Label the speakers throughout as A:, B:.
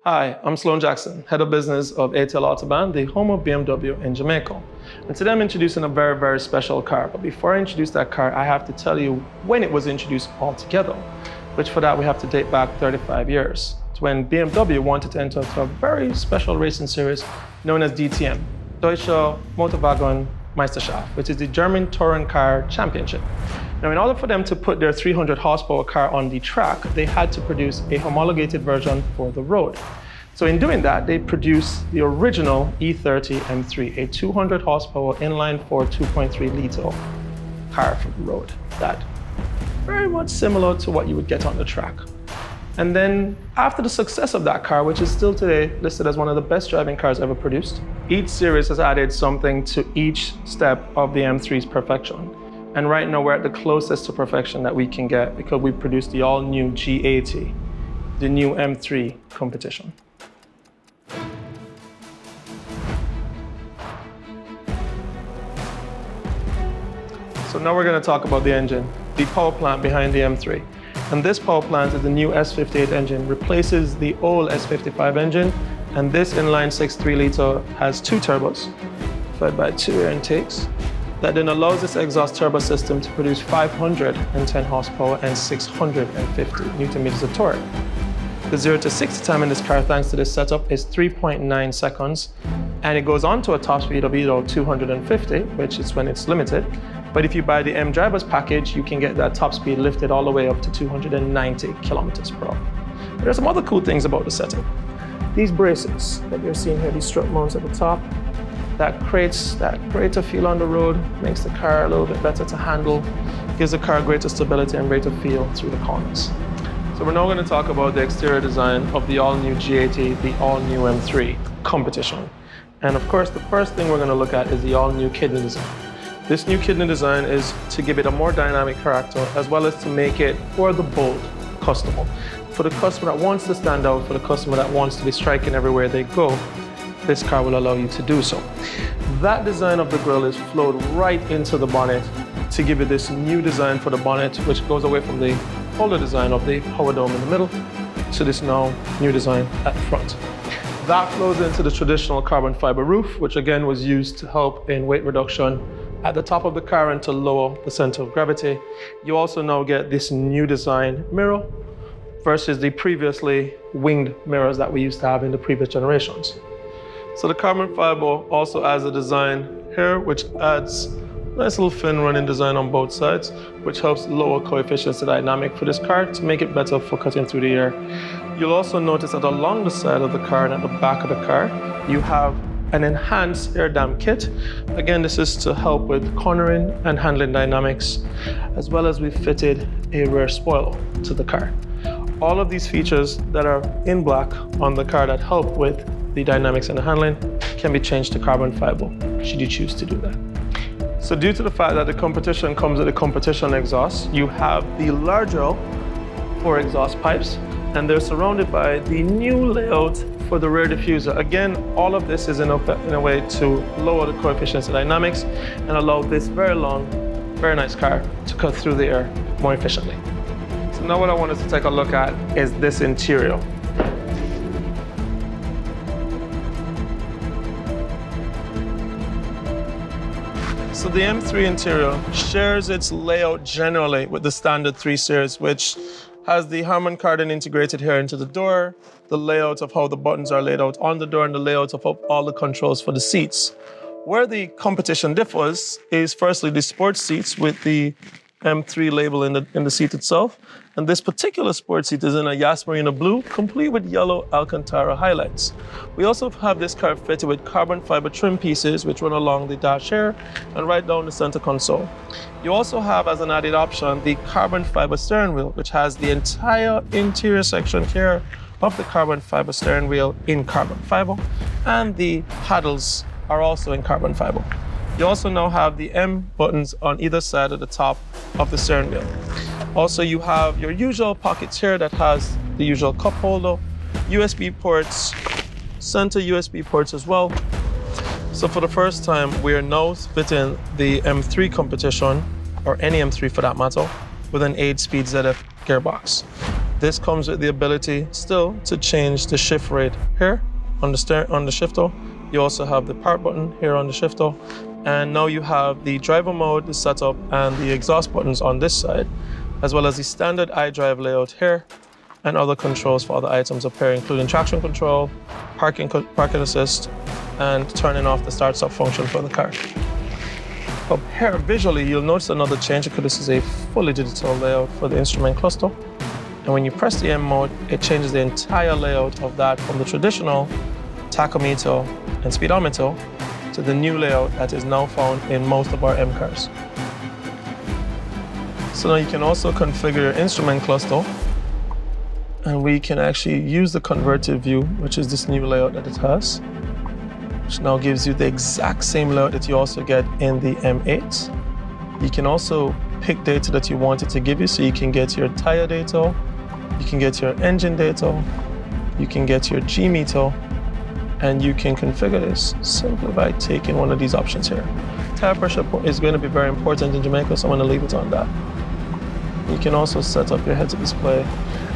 A: Hi, I'm Sloan Jackson, Head of Business of ATL Autobahn, the home of BMW in Jamaica. And today I'm introducing a very, very special car. But before I introduce that car, I have to tell you when it was introduced altogether, which for that we have to date back 35 years. It's when BMW wanted to enter into a very special racing series known as DTM, Deutsche Motorwagen Meisterschaft, which is the German Touring Car Championship. Now, in order for them to put their 300 horsepower car on the track, they had to produce a homologated version for the road. So in doing that, they produced the original E30 M3, a 200 horsepower inline-four 2.3 liter car for the road. That very much similar to what you would get on the track. And then after the success of that car, which is still today listed as one of the best driving cars ever produced, each series has added something to each step of the M3's perfection. And right now we're at the closest to perfection that we can get because we produced the all-new G80, the new M3 competition. So now we're going to talk about the engine, the power plant behind the M3. And this power plant is the new S58 engine, replaces the old S55 engine. And this inline-six 3-liter has two turbos, fed by two air intakes. That then allows this exhaust turbo system to produce 510 horsepower and 650 Newton meters of torque. The 0 to 60 time in this car, thanks to this setup, is 3.9 seconds. And it goes on to a top speed of either 250, which is when it's limited. But if you buy the M Drivers package, you can get that top speed lifted all the way up to 290 kilometers per hour. But there's some other cool things about the setup. These braces that you're seeing here, these strut mounts at the top, that creates that greater feel on the road, makes the car a little bit better to handle, gives the car greater stability and greater feel through the corners. So we're now going to talk about the exterior design of the all-new G80, the all-new M3 competition. And of course, the first thing we're going to look at is the all-new kidney design. This new kidney design is to give it a more dynamic character, as well as to make it for the bold customer. For the customer that wants to stand out, for the customer that wants to be striking everywhere they go, this car will allow you to do so. That design of the grille is flowed right into the bonnet to give it this new design for the bonnet, which goes away from the older design of the power dome in the middle to this now new design at the front. That flows into the traditional carbon fiber roof, which again was used to help in weight reduction at the top of the car and to lower the center of gravity. You also now get this new design mirror versus the previously winged mirrors that we used to have in the previous generations. So the carbon fiber also adds a design here, which adds a nice little fin running design on both sides, which helps lower coefficients of dynamic for this car to make it better for cutting through the air. You'll also notice that along the side of the car and at the back of the car, you have an enhanced air dam kit. Again, this is to help with cornering and handling dynamics, as well as we've fitted a rear spoiler to the car. All of these features that are in black on the car that help with the dynamics and the handling can be changed to carbon fiber, should you choose to do that. So due to the fact that the competition comes with a competition exhaust, you have the larger 4 exhaust pipes, and they're surrounded by the new layout for the rear diffuser. Again, all of this is in a way to lower the coefficients of dynamics and allow this very long, very nice car to cut through the air more efficiently. So now what I want us to take a look at is this interior. So the M3 interior shares its layout generally with the standard 3 Series, which has the Harman Kardon integrated here into the door, the layout of how the buttons are laid out on the door, and the layout of all the controls for the seats. Where the competition differs is firstly the sports seats with the M3 label in the seat itself. And this particular sports seat is in a Yasmarina blue, complete with yellow Alcantara highlights. We also have this car fitted with carbon fiber trim pieces, which run along the dash here and right down the center console. You also have, as an added option, the carbon fiber steering wheel, which has the entire interior section here of the carbon fiber steering wheel in carbon fiber, and the paddles are also in carbon fiber. You also now have the M buttons on either side of the top of the steering wheel. Also, you have your usual pockets here that has the usual cup holder, USB ports, center USB ports as well. So for the first time, we are now fitting the M3 competition, or any M3 for that matter, with an 8-speed ZF gearbox. This comes with the ability still to change the shift rate here on the shifter. You also have the park button here on the shifter. And now you have the driver mode, the setup, and the exhaust buttons on this side, as well as the standard iDrive layout here, and other controls for other items up here, including traction control, parking assist, and turning off the start-stop function for the car. Up here, visually, you'll notice another change because this is a fully digital layout for the instrument cluster. And when you press the M mode, it changes the entire layout of that from the traditional tachometer and speedometer to the new layout that is now found in most of our M cars. So now you can also configure your instrument cluster, and we can actually use the converted view, which is this new layout that it has, which now gives you the exact same layout that you also get in the M8. You can also pick data that you want it to give you, so you can get your tire data, you can get your engine data, you can get your G meter, and you can configure this simply by taking one of these options here. Tire pressure is going to be very important in Jamaica, so I'm going to leave it on that. You can also set up your heads-up display.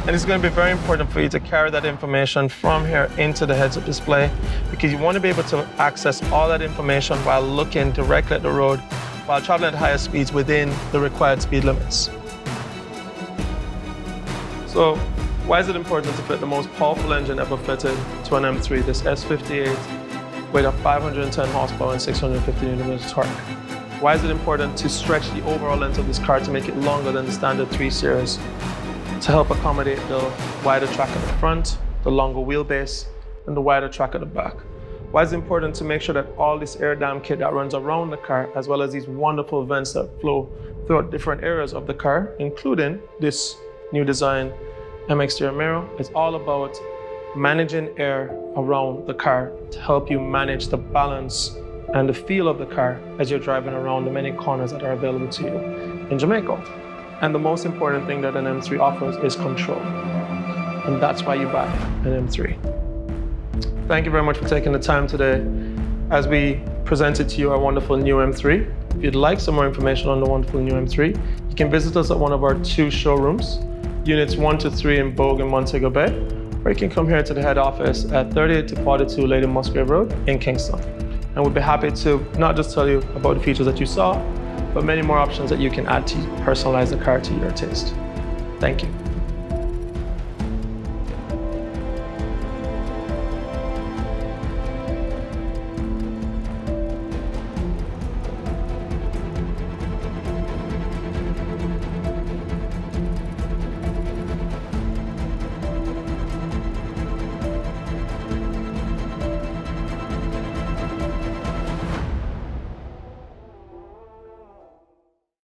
A: And it's going to be very important for you to carry that information from here into the heads-up display, because you want to be able to access all that information while looking directly at the road, while traveling at higher speeds within the required speed limits. So, why is it important to fit the most powerful engine ever fitted to an M3, this S58, with a 510 horsepower and 650 Nm torque? Why is it important to stretch the overall length of this car to make it longer than the standard 3 Series, to help accommodate the wider track at the front, the longer wheelbase, and the wider track at the back? Why is it important to make sure that all this air dam kit that runs around the car, as well as these wonderful vents that flow throughout different areas of the car, including this new design M exterior mirror, is all about managing air around the car to help you manage the balance and the feel of the car as you're driving around the many corners that are available to you in Jamaica. And the most important thing that an M3 offers is control. And that's why you buy an M3. Thank you very much for taking the time today as we presented to you our wonderful new M3. If you'd like some more information on the wonderful new M3, you can visit us at one of our 2 showrooms, units 1 to 3 in Bogue and Montego Bay, or you can come here to the head office at 38 to 42 Lady Musgrave Road in Kingston. And we'll be happy to not just tell you about the features that you saw, but many more options that you can add to personalize the car to your taste. Thank you.